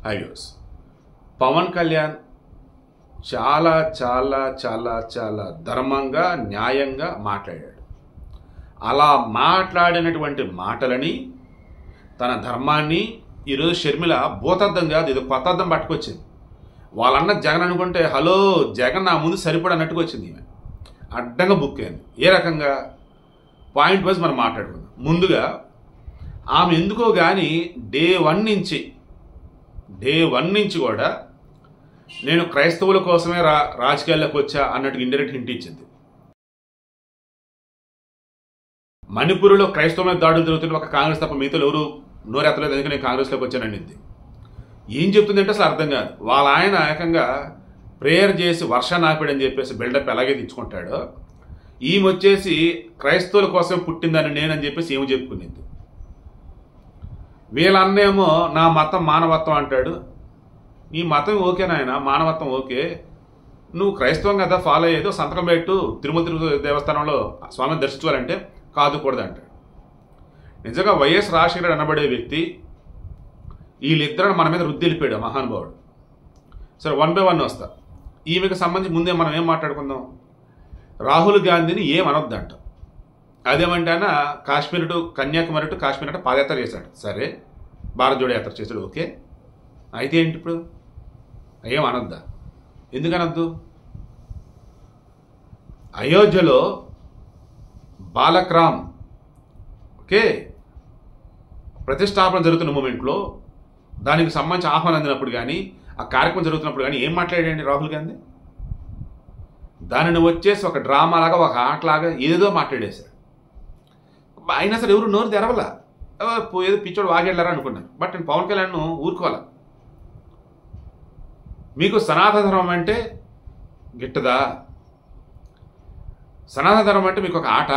ఐవ్యూస్ పవన్ కళ్యాణ్ చాలా చాలా చాలా చాలా ధర్మంగా న్యాయంగా మాట్లాడాడు. అలా మాట్లాడినటువంటి మాటలని తన ధర్మాన్ని ఈరోజు షర్మిల భూతద్దం కాదు, ఇది కొత్త అద్దం పట్టుకొచ్చింది. వాళ్ళన్న జగన్ అనుకుంటే హలో జగన్ నా ముందు సరిపడా అన్నట్టుకు వచ్చింది. ఈమె అడ్డంగా బుక్ అయింది. ఏ రకంగా పాయింట్ వైజ్ మనం మాట్లాడుకుందాం. ముందుగా ఆమె ఎందుకో కానీ డే వన్ నుంచి కూడా నేను క్రైస్తవుల కోసమే రాజకీయాల్లోకి వచ్చా అన్నట్టు ఇండైరెక్ట్ హింట్ ఇచ్చింది. మణిపూర్లో క్రైస్తవుల మీద దాడులు జరుగుతున్న ఒక కాంగ్రెస్ తప్ప మిగతా ఎవరు నోరెత్తలేదు, ఎందుకంటే నేను కాంగ్రెస్లోకి వచ్చానండి. ఏం చెప్తుందంటే అసలు అర్థం కాదు. వాళ్ళ ఆయన ఏకంగా ప్రేయర్ చేసి వర్షాన్ని ఆపాడని చెప్పేసి బిల్డప్ ఎలాగే తెచ్చుకుంటాడో, ఈమె వచ్చేసి క్రైస్తవుల కోసం పుట్టిందని నేనని చెప్పేసి ఏమి చెప్పుకునేది. వీళ్ళన్నేమో నా మతం మానవత్వం అంటాడు. నీ మతం ఓకే నాయన, మానవత్వం ఓకే, నువ్వు క్రైస్తవం కదా ఫాలో అయ్యేదో సంతకం పెట్టు, తిరుమల దేవస్థానంలో స్వామిని దర్శించుకోవాలంటే కాదుకూడదు అంటాడు. నిజంగా వైఎస్ రాజశేఖర్ అనబడే వ్యక్తి వీళ్ళిద్దరూ మన మీద రుద్ది వెళ్ళిపోయాడు మహానుభావుడు. సరే, 1 by 1 వస్తా. ఈమెకు సంబంధించి ముందే మనం ఏం మాట్లాడుకుందాం. రాహుల్ గాంధీని ఏమనొద్దంట. అదేమంటే ఆయన కాశ్మీర్ టు కన్యాకుమారి టు కాశ్మీర్ అంటే పాదయాత్ర చేశాడు. సరే, భారత్ జోడో యాత్ర చేశాడు, ఓకే. అయితే ఏంటి ఇప్పుడు ఏం అనొద్దా? ఎందుకు అనొద్దు? అయోధ్యలో బాలక్రామ్ ఓకే ప్రతిష్టాపన జరుగుతున్న మూమెంట్లో దానికి సంబంధించి ఆహ్వానం అందినప్పుడు కానీ ఆ కార్యక్రమం జరుగుతున్నప్పుడు కానీ ఏం మాట్లాడండి రాహుల్ గాంధీ? దానిని వచ్చేసి ఒక డ్రామాలాగా ఒక ఆటలాగా ఏదో మాట్లాడేశాడు. అయినా సరే ఎవరు నోరు తెరవలా, ఏదో పిచ్చోడు వాగేళ్ళారా అనుకున్నారు. బట్ నేను పవన్ కళ్యాణ్ ఊరుకోవాలా. మీకు సనాతన ధర్మం అంటే గిట్టదా? సనాతన ధర్మం అంటే మీకు ఒక ఆట.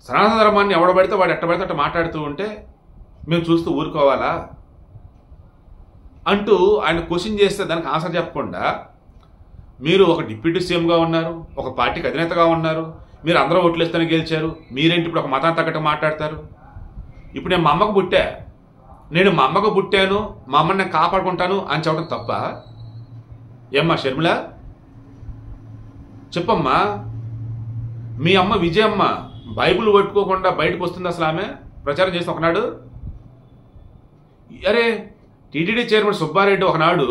సనాతన ధర్మాన్ని ఎవడబడితే వాడు ఎట్టబడితే అట్ట మాట్లాడుతూ ఉంటే మేము చూస్తూ ఊరుకోవాలా అంటూ ఆయన క్వశ్చన్ చేస్తే దానికి ఆన్సర్ చెప్పకుండా, మీరు ఒక డిప్యూటీ సీఎంగా ఉన్నారు, ఒక పార్టీకి అధినేతగా ఉన్నారు, మీరు అందరూ ఓట్లేస్తేనే గెలిచారు, మీరేంటి ఇప్పుడు ఒక మతాన్ని తగ్గట్టు మాట్లాడతారు? ఇప్పుడు నేను మా అమ్మకు పుట్టా, నేను మా అమ్మకు పుట్టాను, మా అమ్మని నేను కాపాడుకుంటాను అని చెప్పడం తప్ప? ఏమ్మా షర్మిల చెప్పమ్మా, మీ అమ్మ విజయమ్మ బైబిల్ పట్టుకోకుండా బయటకు వస్తుంది అసలు? ఆమె ప్రచారం చేసి ఒకనాడు, అరే టీటీడీ చైర్మన్ సుబ్బారెడ్డి ఒకనాడు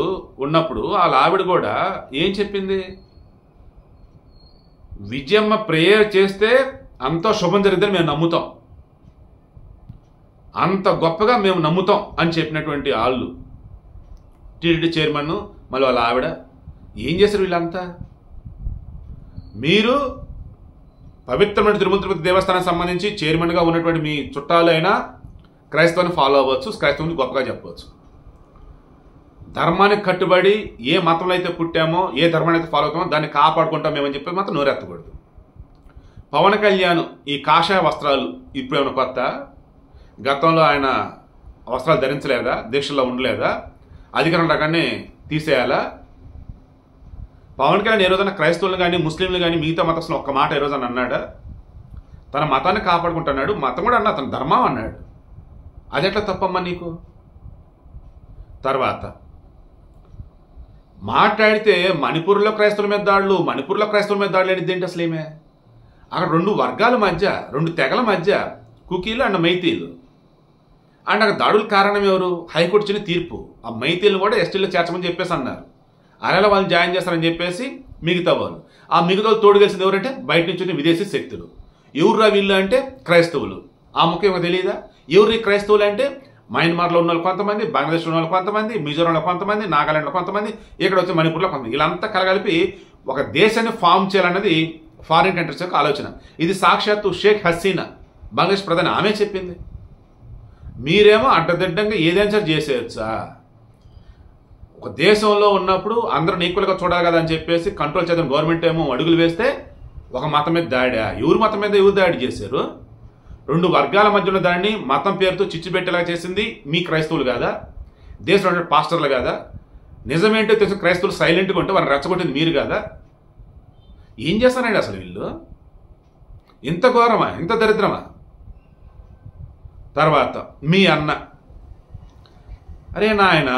ఉన్నప్పుడు వాళ్ళ ఆవిడ కూడా ఏం చెప్పింది? విజయమ్మ ప్రేయర్ చేస్తే అంత శుభం జరిగిద్దని మేము నమ్ముతాం, అంత గొప్పగా మేము నమ్ముతాం అని చెప్పినటువంటి వాళ్ళు టీటీడీ చైర్మన్, మళ్ళీ వాళ్ళ ఆవిడ ఏం చేశారు? వీళ్ళంతా మీరు పవిత్రమైన తిరుమల దేవస్థానానికి సంబంధించి చైర్మన్గా ఉన్నటువంటి మీ చుట్టాలు అయినా క్రైస్తవాన్ని ఫాలో అవ్వచ్చు, క్రైస్తవాన్ని గొప్పగా చెప్పవచ్చు. ధర్మానికి కట్టుబడి ఏ మతంలో అయితే పుట్టామో, ఏ ధర్మాన్ని అయితే ఫాలో అవుతామో దాన్ని కాపాడుకుంటాం మేమని చెప్పి మాత్రం నోరెత్తకూడదు. పవన్ కళ్యాణ్ ఈ కాషాయ వస్త్రాలు ఇప్పుడేమైనా కొత్త? గతంలో ఆయన వస్త్రాలు ధరించలేదా? దీక్షల్లో ఉండలేదా? అధికారం రకాన్ని తీసేయాలా? పవన్ కళ్యాణ్ ఏ రోజైనా క్రైస్తవులు కానీ ముస్లింలు కానీ మిగతా మతస్థులు ఒక్క మాట ఏ రోజైనా అన్నాడా? తన మతాన్ని కాపాడుకుంటున్నాడు, మతం కూడా అన్నా, తన ధర్మం అన్నాడు. అది ఎట్లా తప్పమ్మా నీకు? తర్వాత మాట్లాడితే మణిపూర్లో క్రైస్తవుల మీద దాడులు అనేది ఏంటి అసలు? ఏమే అక్కడ 2 వర్గాల మధ్య, 2 తెగల మధ్య, కుకీలు అండ్ మైతీలు, అండ్ అక్కడ దాడులకు కారణం ఎవరు? హైకోర్టు ఇచ్చిన తీర్పు. ఆ మైతీలు కూడా ఎస్టీలో చేర్చమని చెప్పేసి అన్నారు. అలా వాళ్ళు జాయిన్ చేస్తారని చెప్పేసి మిగతా వాళ్ళు, ఆ మిగతా తోడు కలిసింది ఎవరంటే బయట నుంచి విదేశీ శక్తులు. ఎవరురా వీళ్ళు అంటే క్రైస్తవులు. ఆ ముఖ్యంగా తెలియదా? ఎవరు క్రైస్తవులు అంటే మయన్మార్లో ఉన్న వాళ్ళు కొంతమంది, బంగ్లాదేశ్లో ఉన్న వాళ్ళు కొంతమంది, మిజోరాంలో కొంతమంది, నాగాలాండ్లో కొంతమంది, ఇక్కడ వచ్చి మణిపూర్లో కొంతమంది, వీళ్ళంతా కలగలిపి ఒక దేశాన్ని ఫామ్ చేయాలన్నది ఫారిన్ కంట్రీస్ యొక్క ఆలోచన. ఇది సాక్షాత్తు షేక్ హసీనా బంగ్లాదేశ్ ప్రధాని ఆమె చెప్పింది. మీరేమో అడ్డదిడ్డంగా ఏదైనా చేసేయచ్చా? ఒక దేశంలో ఉన్నప్పుడు అందరూ ఈక్వల్గా చూడాలి కదా అని చెప్పేసి కంట్రోల్ చేద్దాం గవర్నమెంట్ ఏమో అడుగులు వేస్తే ఒక మతం మీద దాడా? ఎవరు మతం మీద ఎవరు దాడి చేశారు? 2 వర్గాల మధ్య ఉన్న దాన్ని మతం పేరుతో చిచ్చు పెట్టేలా చేసింది మీ క్రైస్తవులు కాదా? దేశంలో పాస్టర్లు కాదా? నిజమేంటో తెలిసి క్రైస్తవులు సైలెంట్గా ఉంటే వాళ్ళని రెచ్చగొట్టింది మీరు కాదా? ఏం చేస్తారండి అసలు వీళ్ళు? ఇంత ఘోరమా, ఇంత దరిద్రమా? తర్వాత మీ అన్న అరే నాయన,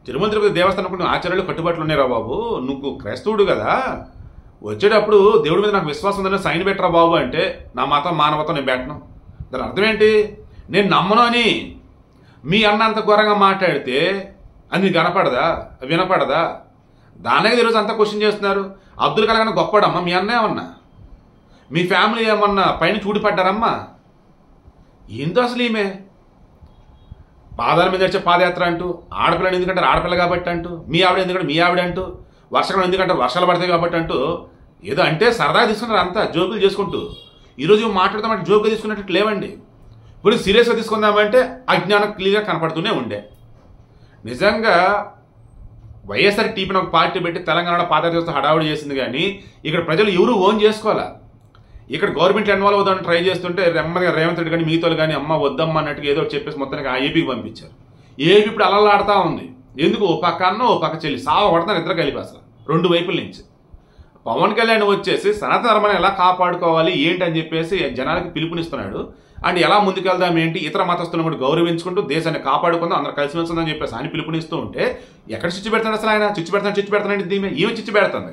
తిరుమల తిరుపతి దేవస్థానం కొన్ని ఆచార్యులు కట్టుబాట్లు ఉన్నాయిరా బాబు, నువ్వు క్రైస్తవుడు కదా, వచ్చేటప్పుడు దేవుడి మీద నాకు విశ్వాసం ఉందని సైన్ పెట్టరా బాబు అంటే, నా మతం మానవతం నేను పెట్టను. దాని అర్థం ఏంటి? నేను నమ్మను అని. మీ అన్న అంత ఘోరంగా మాట్లాడితే అది నీకు కనపడదా, వినపడదా? దానికి ఈరోజు అంతా క్వశ్చన్ చేస్తున్నారు. అబ్దుల్ కలాం గొప్పడమ్మా, మీ అన్న ఏమన్నా, మీ ఫ్యామిలీ ఏమన్నా పైన చూడిపడ్డారమ్మా? ఏందో అసలు ఈమె పాదాల మీద వచ్చే పాదయాత్ర అంటూ, ఆడపిల్లని ఎందుకంటే ఆడపిల్ల కాబట్టి అంటూ, మీ ఆవిడ ఎందుకంటే మీ ఆవిడ అంటూ, వర్షాలు ఎందుకంటే వర్షాలు పడతాయి కాబట్టి అంటూ, ఏదో అంటే సరదాగా తీసుకున్నారు అంతా జోకులు చేసుకుంటూ. ఈరోజు మాట్లాడతామంటే జోకులు తీసుకున్నట్టు లేవండి. ఇప్పుడు సీరియస్గా తీసుకుందామంటే అజ్ఞానం క్లియర్గా కనపడుతూనే ఉండే. నిజంగా వైఎస్ఆర్ టీపీని ఒక పార్టీ పెట్టి తెలంగాణలో పాదయాత్ర హడావుడి చేసింది, కానీ ఇక్కడ ప్రజలు ఎవరు ఓన్ చేసుకోవాలా. ఇక్కడ గవర్నమెంట్ ఇన్వాల్వ్ అవుదామని ట్రై చేస్తుంటే రెమ్మదిగా రేవంత్ రెడ్డి కానీ మిగతాలు కానీ అమ్మ వద్దమ్మ అన్నట్టుగా ఏదో చెప్పేసి మొత్తానికి ఆ ఏపీకి పంపించారు. ఏపీ ఇప్పుడు అలలాడుతూ ఉంది. ఎందుకు? ఓ పక్క అన్న ఓ పక్క చెల్లి సావ కొడతాను ఇద్దరు కలిపి అసలు రెండు వైపుల నుంచి. పవన్ కళ్యాణ్ వచ్చేసి సనాతన ధర్మాన్ని ఎలా కాపాడుకోవాలి ఏంటి అని చెప్పేసి జనాలకి పిలుపునిస్తున్నాడు. అండ్ ఎలా ముందుకెళ్దాం ఏంటి, ఇతర మతస్థులను కూడా గౌరవించుకుంటూ దేశాన్ని కాపాడుకుందాం, అందరూ కలిసి వెళ్తుందని చెప్పేసి ఆయన పిలుపునిస్తూ ఉంటే ఎక్కడ చిచ్చు పెడతాడు అసలు ఆయన? చిచ్చు పెడతానండి దీమే ఏమి చిచ్చు పెడుతుంది.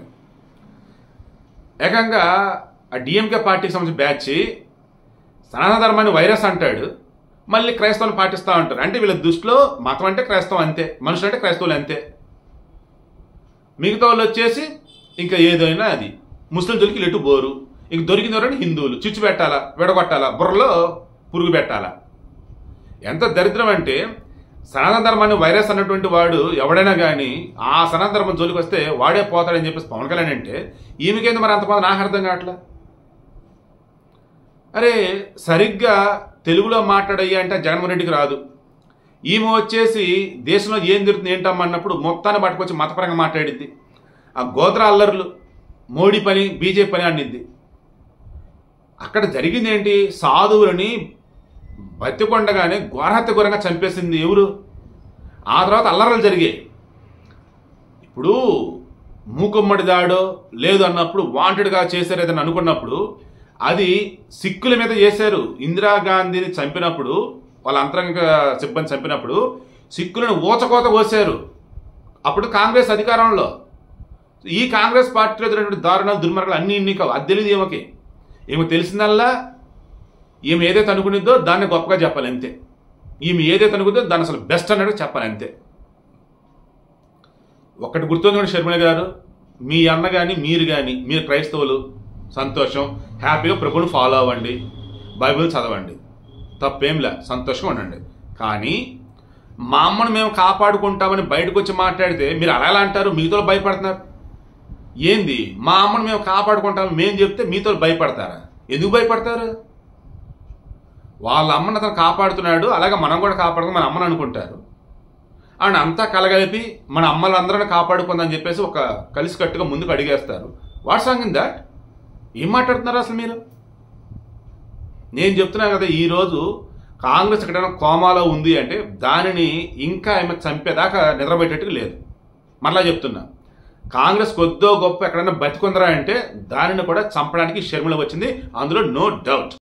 ఏకంగా ఆ డిఎంకే పార్టీకి సంబంధించిన బ్యాచ్ సనాతన ధర్మాన్ని వైరస్ అంటాడు, మళ్ళీ క్రైస్తవులు పాటిస్తూ ఉంటారు. అంటే వీళ్ళ దృష్టిలో మతం అంటే క్రైస్తవం అంతే, మనుషులు అంటే క్రైస్తవులు అంతే. మిగతా వాళ్ళు వచ్చేసి ఇంకా ఏదైనా అది ముస్లిం జోలికి ఎటు బోరు, ఇంక దొరికిన ఎవరైనా హిందువులు చిచ్చు పెట్టాలా, విడగొట్టాలా, బుర్రలో పురుగు పెట్టాలా. ఎంత దరిద్రం అంటే సనాతన ధర్మాన్ని వైరస్ అన్నటువంటి వాడు ఎవడైనా కానీ ఆ సనాతన ధర్మం జోలికి వస్తే వాడే పోతాడని చెప్పేసి పవన్ కళ్యాణ్ అంటే ఈమెకేంది మరి అంతమంది నాకు అర్థం కావట్లా. అరే సరిగ్గా తెలుగులో మాట్లాడయ్యా అంటే జగన్మోహన్ రెడ్డికి రాదు. ఈమె వచ్చేసి దేశంలో ఏం జరుగుతుంది ఏంటమ్మా అన్నప్పుడు మొత్తాన్ని పట్టుకొచ్చి మతపరంగా మాట్లాడిద్ది. ఆ గోత్ర అల్లర్లు మోడీ పని బీజేపీ పని అనిద్ది. అక్కడ జరిగింది ఏంటి? సాధువులని బతికొండగానే ఘోరహత్య ఘోరంగా చంపేసింది ఎవరు? ఆ తర్వాత అల్లర్లు జరిగాయి. ఇప్పుడు మూకుమ్మడి దాడో లేదు అన్నప్పుడు వాంటెడ్గా చేశారు ఏదైనా అనుకున్నప్పుడు అది సిక్కుల మీద చేశారు. ఇందిరాగాంధీని చంపినప్పుడు వాళ్ళ అంతరంగ సిబ్బంది చంపినప్పుడు సిక్కులను ఊచకోత కోసారు. అప్పుడు కాంగ్రెస్ అధికారంలో. ఈ కాంగ్రెస్ పార్టీలో జరిగినటువంటి దారుణాలు దుర్మార్గాలు అన్నీ ఇన్ని కావు. అది తెలియదు ఏమకి. ఏమో తెలిసిందల్లా ఈమె ఏదైతే అనుకునిద్దో దాన్ని గొప్పగా చెప్పాలి అంతే. ఈమె ఏదైతే అనుకుందో దాన్ని అసలు బెస్ట్ అన్నట్టు చెప్పాలి అంతే. ఒక్కటి గుర్తుంచుకోండి షర్మిల గారు, మీ అన్న కానీ మీరు కానీ మీరు క్రైస్తవులు సంతోషం, హ్యాపీగా ప్రభుని ఫాలో అవ్వండి, బైబిల్ చదవండి, తప్పేంలే, సంతోషంగా ఉండండి. కానీ మా అమ్మను మేము కాపాడుకుంటామని బయటకు వచ్చి మాట్లాడితే మీరు అలా ఎలా అంటారు? మీతో భయపడుతున్నారు ఏంది? మా అమ్మను మేము కాపాడుకుంటామని మేము చెప్తే మీతో భయపడతారా? ఎందుకు భయపడతారు? వాళ్ళ అమ్మను అతను కాపాడుతున్నాడు, అలాగే మనం కూడా కాపాడుకుని మన అమ్మను అనుకుంటారు. అండ్ అంతా కలగలిపి మన అమ్మలందరిని కాపాడుకుందని చెప్పేసి ఒక కలిసికట్టుగా ముందుకు అడిగేస్తారు. What's wrong in that? ఏం మాట్లాడుతున్నారు అసలు మీరు? నేను చెప్తున్నాను కదా, ఈరోజు కాంగ్రెస్ ఎక్కడైనా కోమాలో ఉంది అంటే దానిని ఇంకా ఆమె చంపేదాకా నిద్రపోయేటట్టుగా లేదు. మరలా చెప్తున్నా, కాంగ్రెస్ కొద్దో గొప్ప ఎక్కడైనా బతికొందరా అంటే దానిని కూడా చంపడానికి షర్మిల వచ్చింది, అందులో నో డౌట్.